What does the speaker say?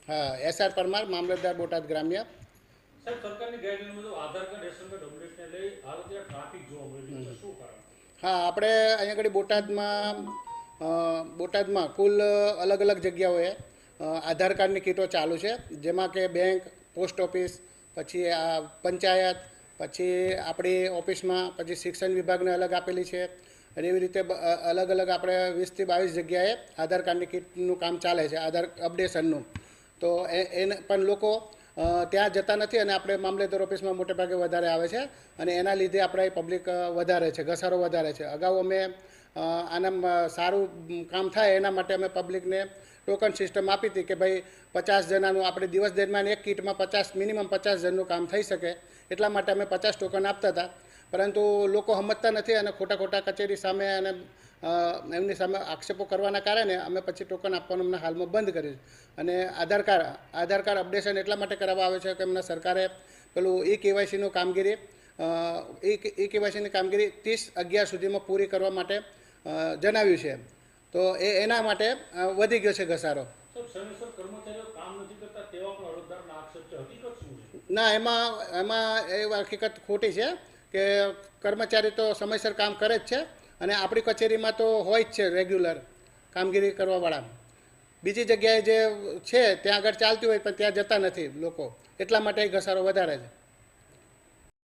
હા, SR પરમાર, મામલતદાર બોટાદ ગ્રામ્ય. સાહેબ, સરકારની ગાઈડલાઈન મુજબ આધાર કાર્ડ રેશન કાર્ડ અપડેટને લઈ હાલ અત્યારે ટ્રાફિક જોવા મળી રહ્યું છે, શું કારણ? હા, આપણે અહીંયા આગળ બોટાદમાં કુલ અલગ અલગ જગ્યાઓએ આધાર કાર્ડની કીટો ચાલુ છે, જેમાં કે બેંક, પોસ્ટ ઓફિસ, પછી આ પંચાયત, પછી આપણી ઓફિસમાં, પછી શિક્ષણ વિભાગને અલગ આપેલી છે. અને એવી રીતે અલગ અલગ આપણે 20 થી 22 જગ્યાએ આધાર કાર્ડની કીટનું કામ ચાલે છે, આધાર અપડેશનનું. તો એને પણ લોકો ત્યાં જતા નથી અને આપણે મામલેદાર ઓફિસમાં મોટે ભાગે વધારે આવે છે અને એના લીધે આપણે પબ્લિક વધારે છે, ઘસારો વધારે છે. અગાઉ અમે આના સારું કામ થાય એના માટે અમે પબ્લિકને ટોકન સિસ્ટમ આપી હતી કે ભાઈ 50 જણાનું આપણે દિવસ દરમિયાન એક કીટમાં મિનિમમ 50 જણનું કામ થઈ શકે, એટલા માટે અમે 50 ટોકન આપતા હતા. પરંતુ લોકો સમજતા નથી અને ખોટા કચેરી સામે અને એમની સામે આક્ષેપો કરવાના કારણે અમે પછી ટોકન આપવાનું અમને હાલમાં બંધ કર્યું છે. અને આધાર કાર્ડ અપડેશન એટલા માટે કરાવવા આવે છે કે એમના સરકારે પેલું KYCનું કામગીરી 30/11 સુધીમાં પૂરી કરવા માટે જણાવ્યું છે. તો એના માટે વધી ગયો છે ઘસારો. ના, એમાં એ હકીકત ખોટી છે કે કર્મચારી તો સમયસર કામ કરે જ છે અને આપણી કચેરીમાં તો હોય જ છે રેગ્યુલર કામગીરી કરવાવાળા. બીજી જગ્યાએ જે છે ત્યાં આગળ ચાલતી હોય પણ ત્યાં જતા નથી લોકો, એટલા માટે ઘસારો વધારે છે.